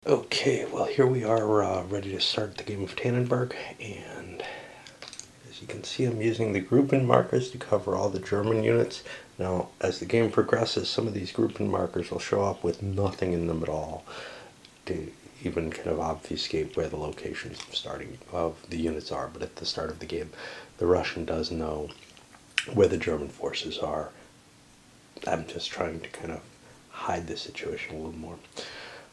Okay, well here we are ready to start the game of Tannenberg, and as you can see I'm using the grouping markers to cover all the German units. Now as the game progresses, some of these grouping markers will show up with nothing in them at all to even kind of obfuscate where the locations of the units are, but at the start of the game the Russian does know where the German forces are. I'm just trying to kind of hide the situation a little more.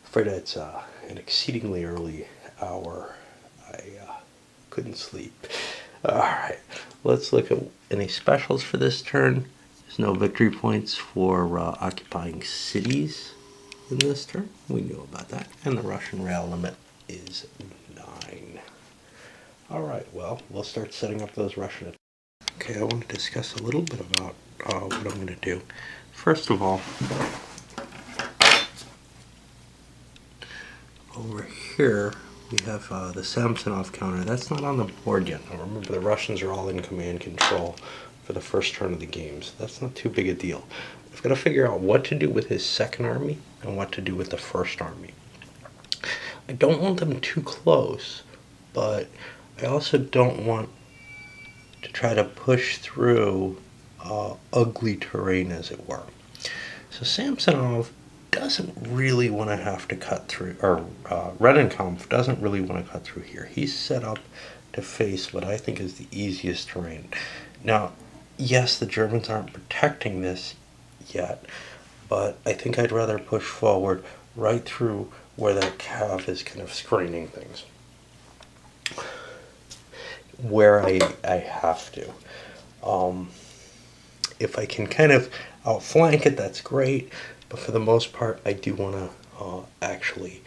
Afraid it's an exceedingly early hour. I couldn't sleep. Alright, let's look at any specials for this turn. There's no victory points for occupying cities in this turn. We knew about that. And the Russian rail limit is 9. Alright, well, we'll start setting up those Russian attacks. Okay, I want to discuss a little bit about what I'm going to do. First of all, over here we have the Samsonov counter. That's not on the board yet. Now remember, the Russians are all in command control for the first turn of the game, so that's not too big a deal. I've got to figure out what to do with his second army and what to do with the first army. I don't want them too close, but I also don't want to try to push through ugly terrain, as it were. So Samsonov doesn't really want to have to cut through, or Rennenkampf doesn't really want to cut through here. He's set up to face what I think is the easiest terrain. Now, yes, the Germans aren't protecting this yet, but I think I'd rather push forward right through where that cav is kind of screening things, where I have to. If I can kind of outflank it, that's great, but for the most part I do want to actually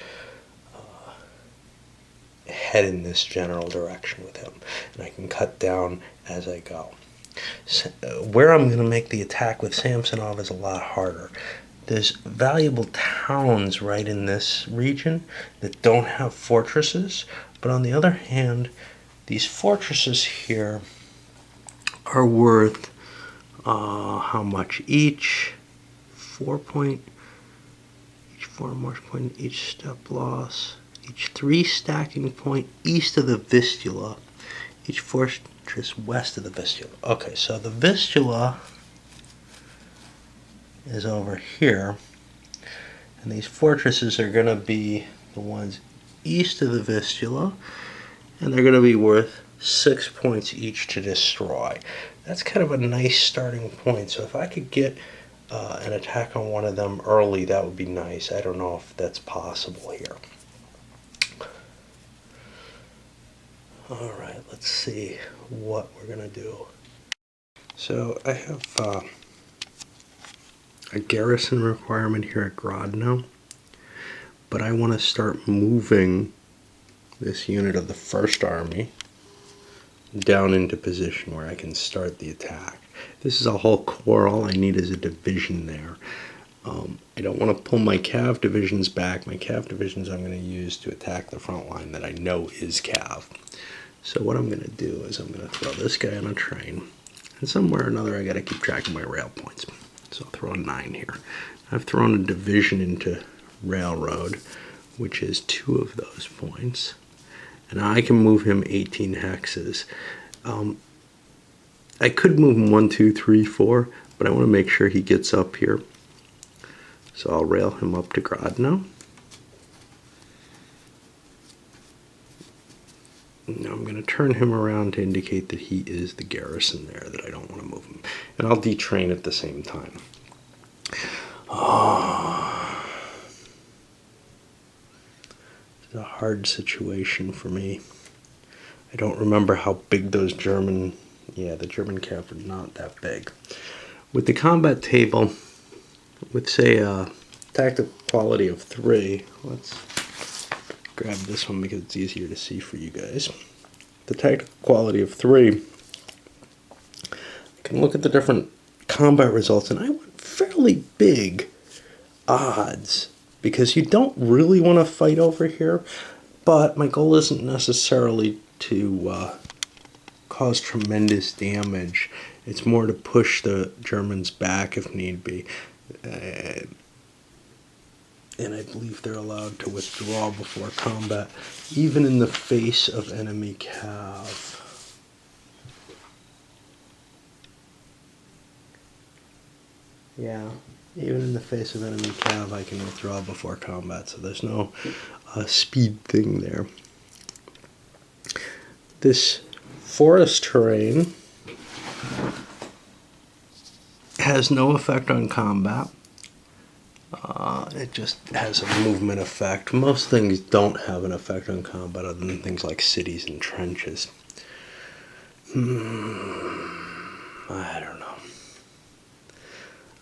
head in this general direction with him, and I can cut down as I go. So, where I'm going to make the attack with Samsonov is a lot harder. There's valuable towns right in this region that don't have fortresses, but on the other hand, these fortresses here are worth how much each? 4 point, each 4 march point, each step loss, each 3 stacking point east of the Vistula, each fortress west of the Vistula. Okay, so the Vistula is over here, and these fortresses are going to be the ones east of the Vistula, and they're going to be worth 6 points each to destroy. That's kind of a nice starting point, so if I could get an attack on one of them early, that would be nice. I don't know if that's possible here. Alright, let's see what we're going to do. So I have a garrison requirement here at Grodno, but I want to start moving this unit of the First Army down into position where I can start the attack. This is a whole corps. All I need is a division there. I don't want to pull my cav divisions back. My cav divisions I'm going to use to attack the front line that I know is cav. So what I'm going to do is I'm going to throw this guy on a train, and somewhere or another I got to keep track of my rail points. So I'll throw a 9 here. I've thrown a division into railroad, which is 2 of those points, and I can move him 18 hexes. I could move him 1, 2, 3, 4, but I want to make sure he gets up here. So I'll rail him up to Grodno. Now I'm going to turn him around to indicate that he is the garrison there, that I don't want to move him. And I'll detrain at the same time. It's a hard situation for me. I don't remember how big those German... Yeah, the German cav are not that big. With the combat table, with say a tactical quality of 3, let's grab this one because it's easier to see for you guys. The tactical quality of 3, I can look at the different combat results, and I want fairly big odds because you don't really want to fight over here, but my goal isn't necessarily to cause tremendous damage. It's more to push the Germans back if need be. and I believe they're allowed to withdraw before combat, even in the face of enemy cav. Yeah, even in the face of enemy cav, I can withdraw before combat, so there's no speed thing there. This forest terrain has no effect on combat. It just has a movement effect. Most things don't have an effect on combat other than things like cities and trenches. I don't know.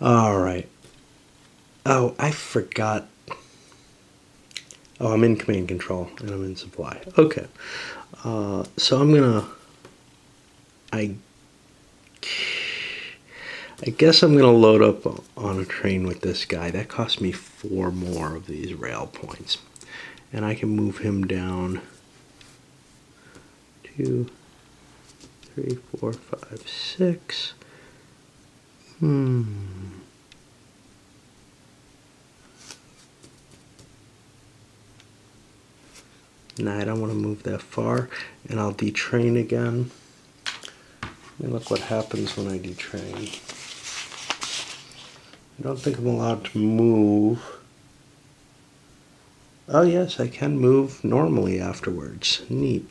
Alright. Oh, I forgot. Oh, I'm in command control and I'm in supply. Okay. So I'm gonna... I guess I'm gonna load up on a train with this guy. That cost me 4 more of these rail points. And I can move him down 2, 3, 4, 5, 6. Nah, I don't want to move that far. And I'll detrain again. And look what happens when I detrain. I don't think I'm allowed to move. Oh yes, I can move normally afterwards. Neat.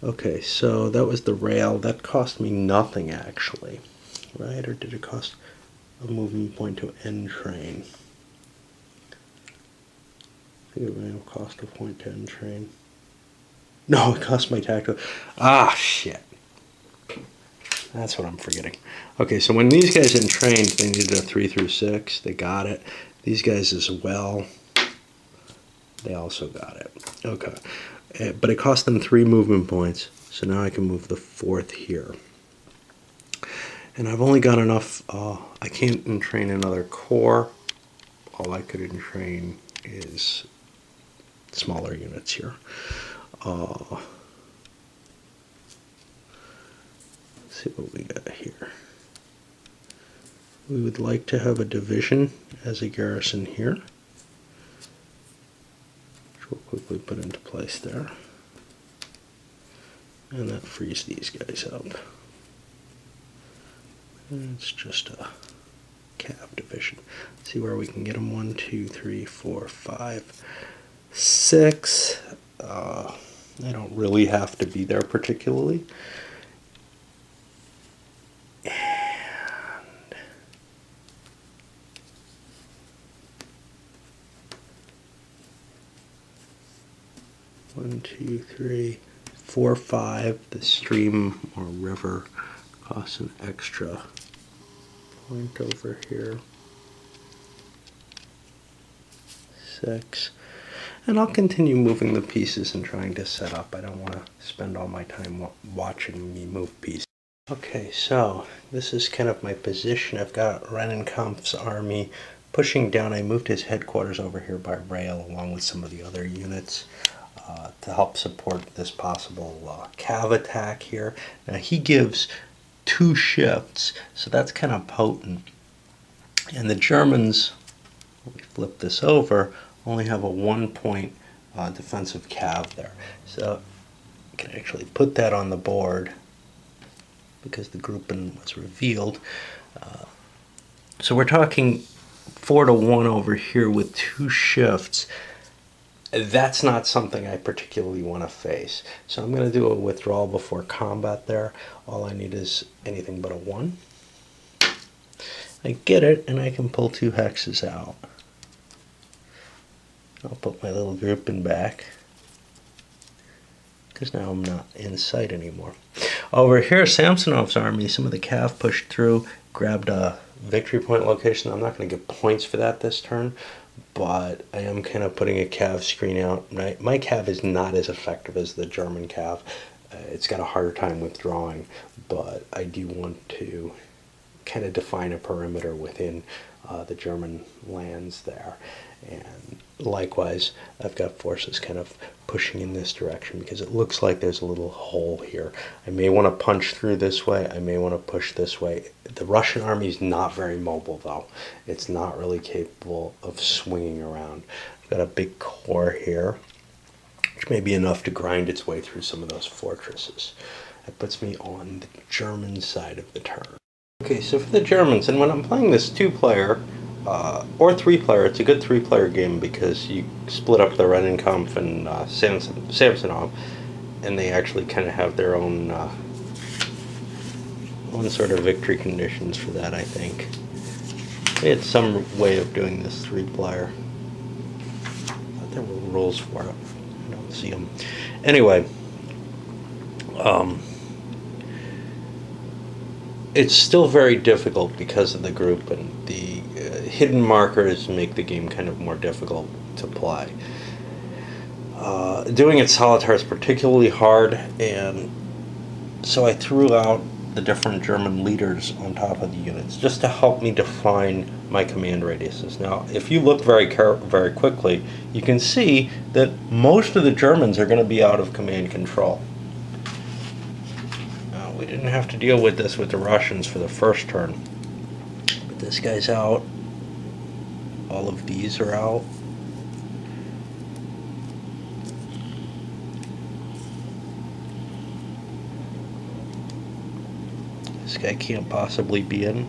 Okay, so that was the rail. That cost me nothing actually, right? Or did it cost a moving point to end train? I think it may have cost a point to end train. No, it cost my tactical. Ah, shit. That's what I'm forgetting. Okay, so when these guys entrained, they needed a 3 through 6. They got it. These guys as well. They also got it. Okay. But it cost them 3 movement points. So now I can move the 4th here. And I've only got enough. I can't entrain another corps. All I could entrain is smaller units here. Let's see what we got here. We would like to have a division as a garrison here, which we'll quickly put into place there. And that frees these guys up. And it's just a cav division. Let's see where we can get them. 1, 2, 3, 4, 5, 6. They don't really have to be there particularly. And 1, 2, 3, 4, 5. The stream or river costs an extra point over here. 6. And I'll continue moving the pieces and trying to set up. I don't want to spend all my time watching me move pieces. Okay, so this is kind of my position. I've got Rennenkampf's army pushing down. I moved his headquarters over here by rail along with some of the other units to help support this possible cav attack here. Now he gives 2 shifts, so that's kind of potent. And the Germans, when we flip this over, only have a 1-point defensive cav there. So I can actually put that on the board because the grouping was revealed. So we're talking 4 to 1 over here with 2 shifts. That's not something I particularly want to face. So I'm going to do a withdrawal before combat there. All I need is anything but a 1. I get it, and I can pull 2 hexes out. I'll put my little grouping back, because now I'm not in sight anymore. Over here, Samsonov's army, some of the cav pushed through, grabbed a victory point location. I'm not going to get points for that this turn, but I am kind of putting a cav screen out. My cav is not as effective as the German cav. It's got a harder time withdrawing, but I do want to kind of define a perimeter within the German lands there. And likewise, I've got forces kind of pushing in this direction because it looks like there's a little hole here. I may want to punch through this way. I may want to push this way. The Russian army is not very mobile, though. It's not really capable of swinging around. I've got a big core here, which may be enough to grind its way through some of those fortresses. That puts me on the German side of the turn. Okay, so for the Germans, and when I'm playing this 2-player, or 3-player, it's a good 3-player game because you split up the Rennenkampf and Samsonov, and they actually kind of have their own sort of victory conditions for that, I think. They had some way of doing this 3-player. I thought there were rules for it. I don't see them. Anyway, it's still very difficult because of the group, and the hidden markers make the game kind of more difficult to play. Doing it solitaire is particularly hard, and so I threw out the different German leaders on top of the units just to help me define my command radiuses. Now, if you look very quickly, you can see that most of the Germans are going to be out of command control. We didn't have to deal with this with the Russians for the first turn. But this guy's out. All of these are out. This guy can't possibly be in.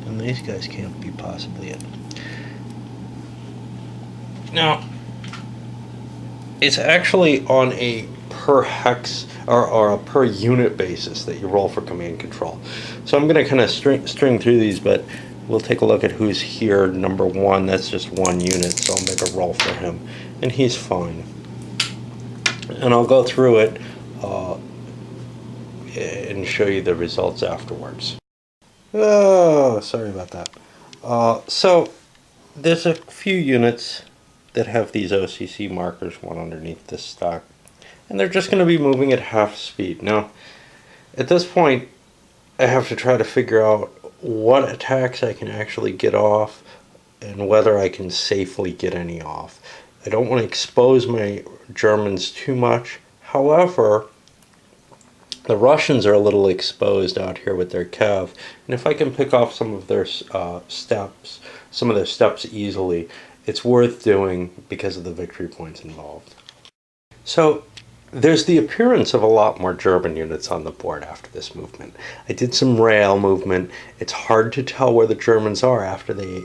And these guys can't be possibly in. Now, it's actually on a per hex or a per unit basis that you roll for command control. So I'm going to kind of string through these, but we'll take a look at who's here. Number 1, that's just 1 unit, so I'll make a roll for him, and he's fine. And I'll go through it and show you the results afterwards. Oh, sorry about that. So there's a few units that have these OCC markers, one underneath this stock, and they're just going to be moving at half speed. Now, at this point, I have to try to figure out what attacks I can actually get off and whether I can safely get any off. I don't want to expose my Germans too much. However, the Russians are a little exposed out here with their cav, and if I can pick off some of their steps easily, it's worth doing because of the victory points involved. So there's the appearance of a lot more German units on the board after this movement. I did some rail movement. It's hard to tell where the Germans are after they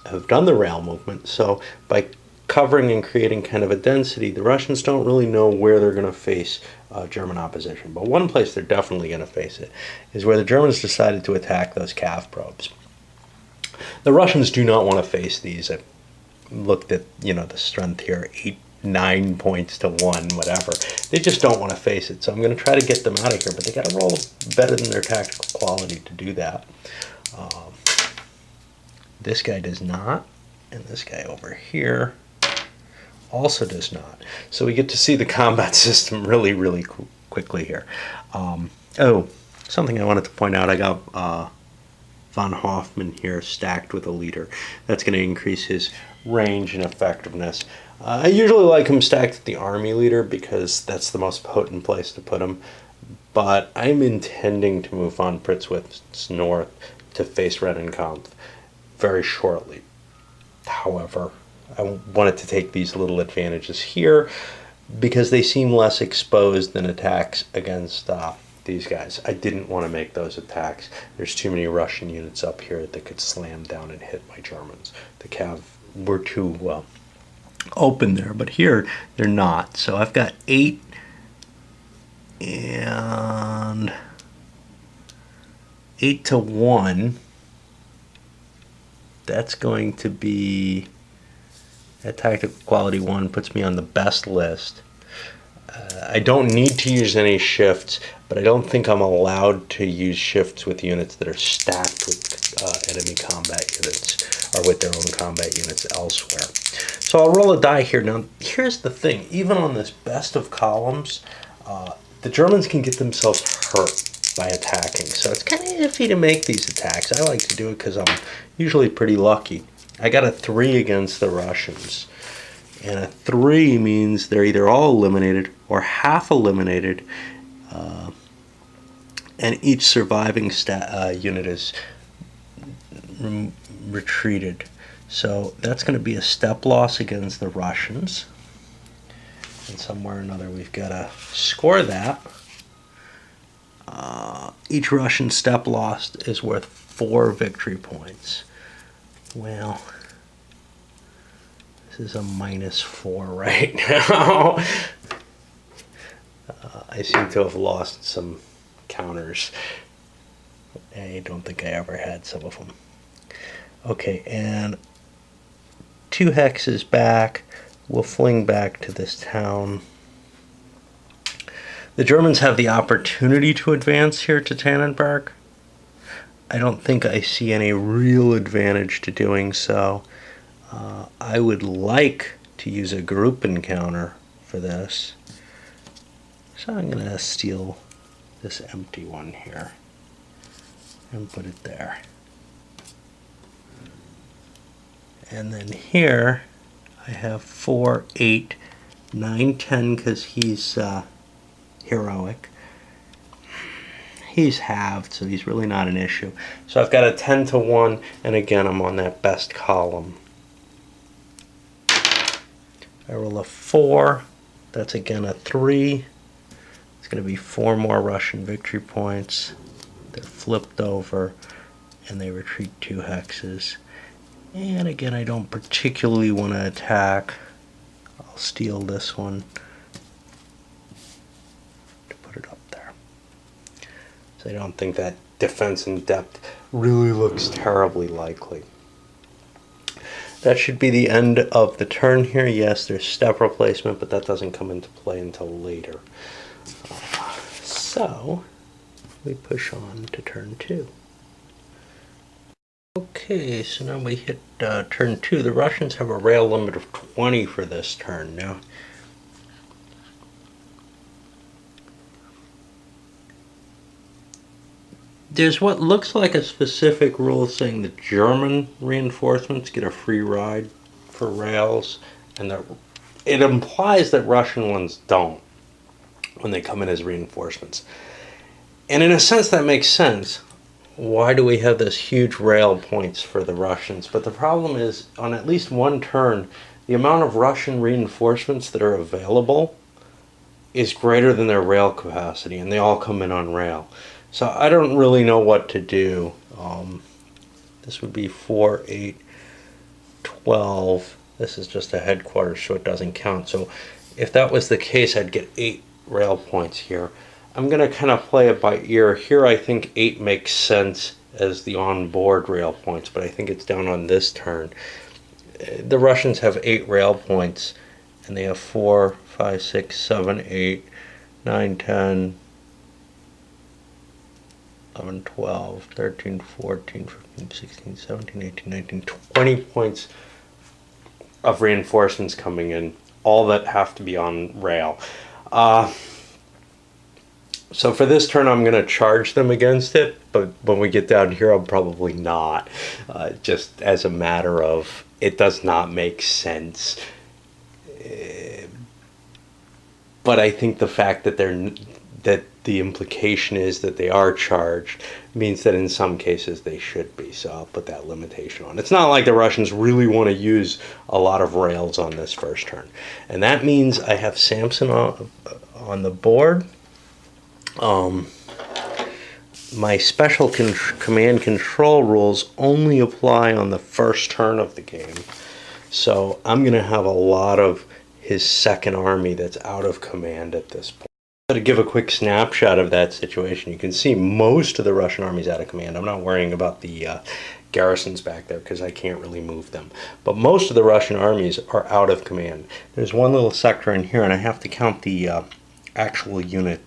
have done the rail movement. So by covering and creating kind of a density, the Russians don't really know where they're going to face German opposition. But one place they're definitely going to face it is where the Germans decided to attack those cav probes. The Russians do not want to face these. I looked at, the strength here, 9 points to 1, whatever. They just don't want to face it. So I'm going to try to get them out of here, but they got to roll better than their tactical quality to do that. This guy does not, and this guy over here also does not. So we get to see the combat system really, really quickly here. Oh, something I wanted to point out. I got von Hoffman here stacked with a leader. That's going to increase his range and effectiveness. I usually like him stacked with the army leader because that's the most potent place to put him. But I'm intending to move von Pritzwitz north to face Rennenkampf very shortly. However, I wanted to take these little advantages here because they seem less exposed than attacks against these guys. I didn't want to make those attacks. There's too many Russian units up here that could slam down and hit my Germans. The cav were too open there, but here they're not. So I've got 8 and 8 to 1. That's going to be, at tactical quality 1 puts me on the best list. I don't need to use any shifts, but I don't think I'm allowed to use shifts with units that are stacked with enemy combat units or with their own combat units elsewhere. So I'll roll a die here. Now, here's the thing. Even on this best of columns, the Germans can get themselves hurt by attacking. So it's kind of iffy to make these attacks. I like to do it because I'm usually pretty lucky. I got a 3 against the Russians. And a 3 means they're either all eliminated or half eliminated. And each surviving unit is retreated. So that's going to be a step loss against the Russians. And somewhere or another we've got to score that. Each Russian step lost is worth 4 victory points. Well, this is a -4 right now. I seem to have lost some counters. I don't think I ever had some of them. Okay, and 2 hexes back. We'll fling back to this town. The Germans have the opportunity to advance here to Tannenberg. I don't think I see any real advantage to doing so. I would like to use a group encounter for this. So I'm going to steal this empty one here and put it there. And then here I have 4, 8, 9, 10 because he's heroic. He's halved, so he's really not an issue. So I've got a 10 to 1, and again I'm on that best column. I roll a 4, that's again a 3. It's going to be 4 more Russian victory points. They're flipped over, and they retreat 2 hexes. And again, I don't particularly want to attack. I'll steal this one to put it up there. So I don't think that defense in depth really looks terribly likely. That should be the end of the turn here. Yes, there's step replacement, but that doesn't come into play until later. So we push on to turn 2. Okay, so now we hit turn 2. The Russians have a rail limit of 20 for this turn. Now, there's what looks like a specific rule saying that German reinforcements get a free ride for rails, and that it implies that Russian ones don't when they come in as reinforcements. And in a sense that makes sense. Why do we have this huge rail points for the Russians? But the problem is, on at least one turn, the amount of Russian reinforcements that are available is greater than their rail capacity, and they all come in on rail. So I don't really know what to do. This would be 4, 8, 12. This is just a headquarters, so it doesn't count. So if that was the case, I'd get 8 rail points here. I'm going to kind of play it by ear. Here I think 8 makes sense as the on-board rail points, but I think it's down on this turn. The Russians have 8 rail points, and they have 4, 5, 6, 7, 8, 9, 10, 11, 12, 13, 14, 15, 16, 17, 18, 19, 20 points of reinforcements coming in, all that have to be on rail. So for this turn, I'm going to charge them against it, but when we get down here, I'm probably not. Just as a matter of, it does not make sense. But I think the fact that the implication is that they are charged means that in some cases they should be. So I'll put that limitation on. It's not like the Russians really want to use a lot of rails on this first turn. And that means I have Samson on the board. My special command control rules only apply on the first turn of the game. So I'm going to have a lot of his second army that's out of command at this point. To give a quick snapshot of that situation, you can see most of the Russian army's out of command. I'm not worrying about the garrisons back there because I can't really move them. But most of the Russian armies are out of command. There's one little sector in here, and I have to count the actual unit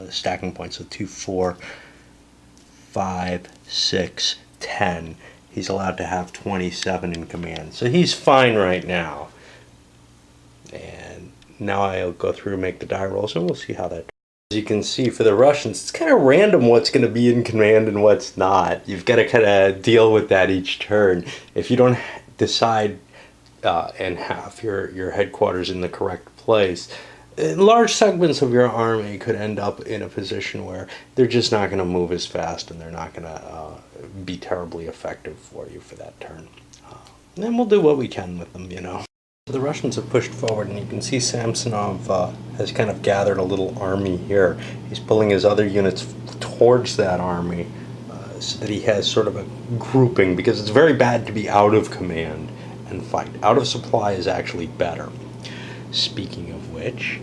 stacking points. So 2, 4, 5, 6, 10. He's allowed to have 27 in command. So he's fine right now. And now I'll go through and make the die rolls, and we'll see how that As you can see, for the Russians, it's kind of random what's going to be in command and what's not. You've got to kind of deal with that each turn. If you don't decide and have your headquarters in the correct place, large segments of your army could end up in a position where they're just not going to move as fast and they're not going to be terribly effective for you for that turn. And we'll do what we can with them, you know. The Russians have pushed forward, and you can see Samsonov has kind of gathered a little army here. He's pulling his other units towards that army so that he has sort of a grouping, because it's very bad to be out of command and fight. Out of supply is actually better. Speaking of which,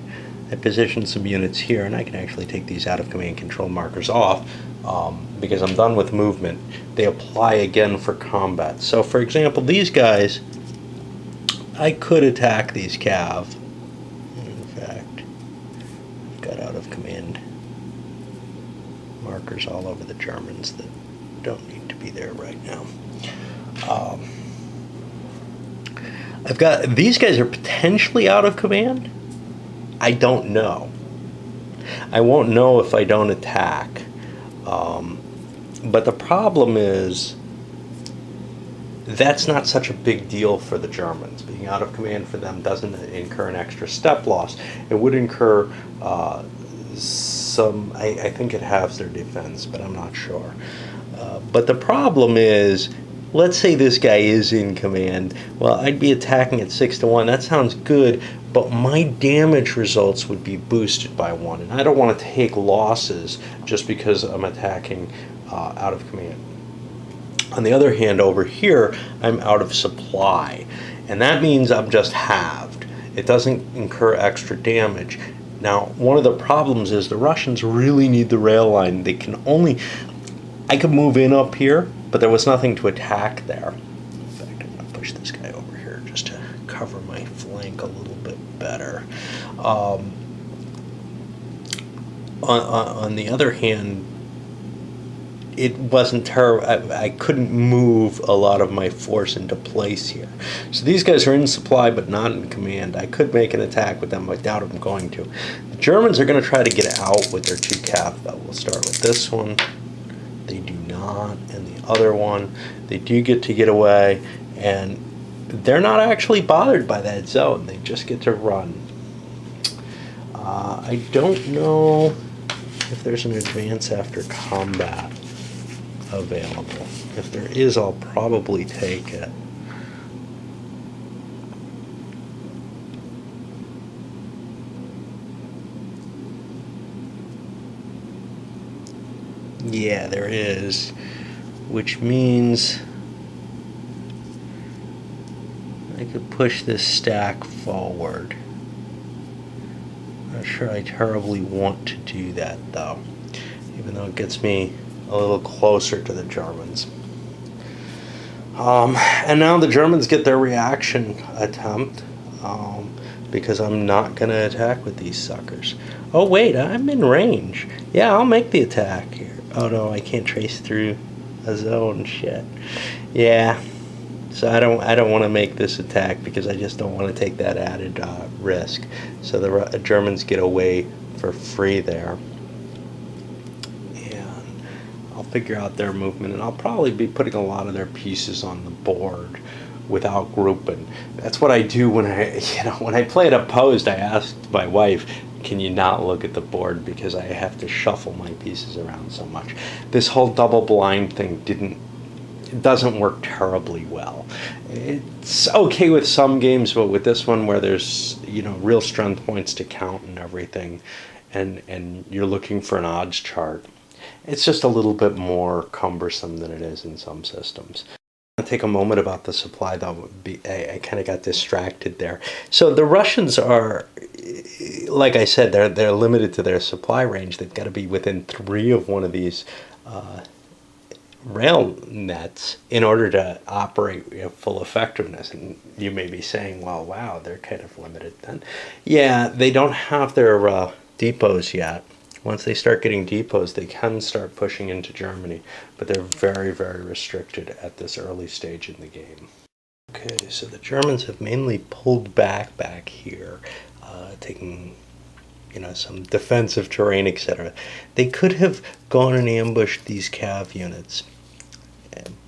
I positioned some units here, and I can actually take these out of command control markers off because I'm done with movement. They apply again for combat. So for example, these guys, I could attack these cav. In fact, I've got out of command markers all over the Germans that don't need to be there right now. I've got, these guys are potentially out of command. I don't know. I won't know if I don't attack. But the problem is, that's not such a big deal for the Germans. Being out of command for them doesn't incur an extra step loss. It would incur some, I think it halves their defense, but I'm not sure. But the problem is, let's say this guy is in command. Well, I'd be attacking at 6-1. That sounds good, but my damage results would be boosted by 1. And I don't want to take losses just because I'm attacking out of command. On the other hand, over here, I'm out of supply. And that means I'm just halved. It doesn't incur extra damage. Now, one of the problems is the Russians really need the rail line. They can only... I could move in up here, but there was nothing to attack there. In fact, I'm going to push this guy over here just to cover my flank a little bit better. On the other hand, it wasn't terrible. I couldn't move a lot of my force into place here. So these guys are in supply but not in command. I could make an attack with them. I doubt I'm going to. The Germans are going to try to get out with their 2 cav, though. We'll start with this one. They do not. And the other one, they do get away. And they're not actually bothered by that zone. They just get to run. I don't know if there's an advance after combat available. If there is, I'll probably take it. Yeah, there is, which means I could push this stack forward. Not sure I terribly want to do that, though, even though it gets me a little closer to the Germans. And now the Germans get their reaction attempt because I'm not going to attack with these suckers. Oh wait, I'm in range. Yeah, I'll make the attack here. Oh no, I can't trace through a zone. Shit. Yeah. So I don't want to make this attack because I just don't want to take that added risk. So the Germans get away for free there. And I'll figure out their movement, and I'll probably be putting a lot of their pieces on the board without grouping. That's what I do when I play it opposed. I asked my wife, can you not look at the board because I have to shuffle my pieces around so much. This whole double blind thing doesn't work terribly well. It's okay with some games, but with this one where there's real strength points to count and everything, and you're looking for an odds chart, it's just a little bit more cumbersome than it is in some systems. I'll take a moment about the supply, though. I kind of got distracted there. So the Russians are, like I said, they're limited to their supply range. They've got to be within 3 of one of these rail nets in order to operate at full effectiveness. And you may be saying, well, wow, they're kind of limited then. Yeah, they don't have their depots yet. Once they start getting depots, they can start pushing into Germany, but they're very, very restricted at this early stage in the game. Okay, so the Germans have mainly pulled back here, taking some defensive terrain, etc. They could have gone and ambushed these cav units,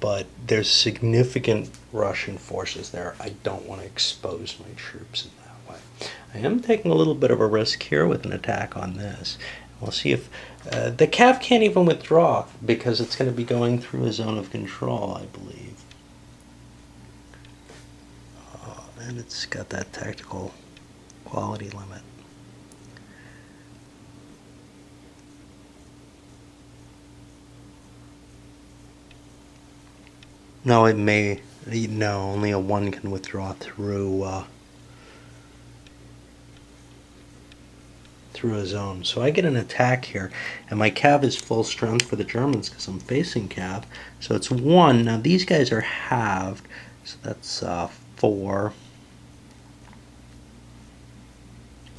but there's significant Russian forces there. I don't want to expose my troops in that way. I am taking a little bit of a risk here with an attack on this. We'll see if the cav can't even withdraw because it's going to be going through a zone of control, I believe. And it's got that tactical quality limit. No, it may. No, only a 1 can withdraw through through a zone. So I get an attack here, and my cav is full strength for the Germans because I'm facing cav. So it's 1. Now these guys are halved, so that's 4.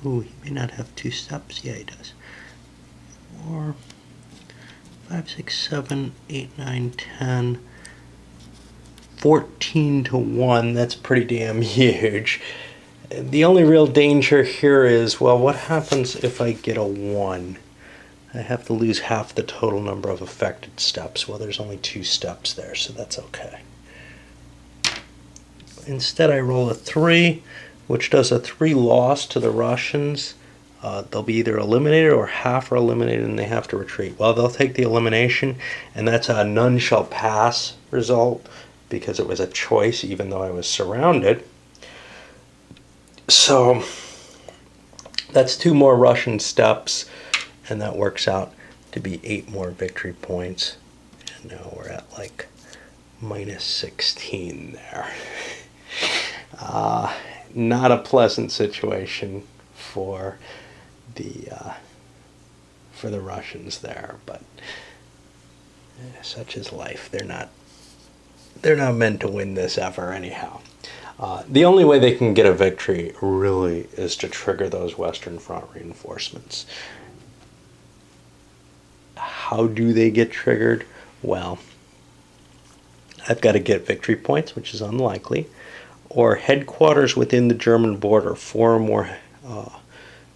Ooh, he may not have 2 steps. Yeah, he does. 4, 5, 6, 7, 8, 9, 10. 14 to 1, that's pretty damn huge. The only real danger here is, well, what happens if I get a 1? I have to lose half the total number of affected steps. Well, there's only 2 steps there, so that's okay. Instead, I roll a 3, which does a 3 loss to the Russians. They'll be either eliminated or half are eliminated and they have to retreat. Well, they'll take the elimination, and that's a none shall pass result, because it was a choice even though I was surrounded. So that's 2 more Russian steps, and that works out to be 8 more victory points. And now we're at like minus 16 there. Not a pleasant situation for the Russians there, but such is life. They're not meant to win this ever anyhow. The only way they can get a victory really is to trigger those Western Front reinforcements. How do they get triggered? Well, I've got to get victory points, which is unlikely, or headquarters within the German border, 4 or more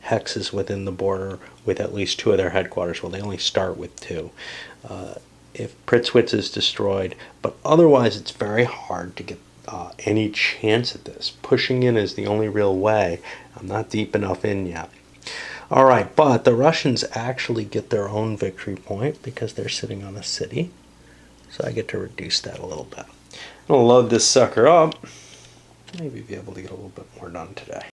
hexes within the border with at least 2 of their headquarters. Well, they only start with 2. If Pritzwitz is destroyed, but otherwise it's very hard to get any chance at this. Pushing in is the only real way. I'm not deep enough in yet. All right, but the Russians actually get their own victory point because they're sitting on a city. So I get to reduce that a little bit. I'm going to load this sucker up. Maybe be able to get a little bit more done today.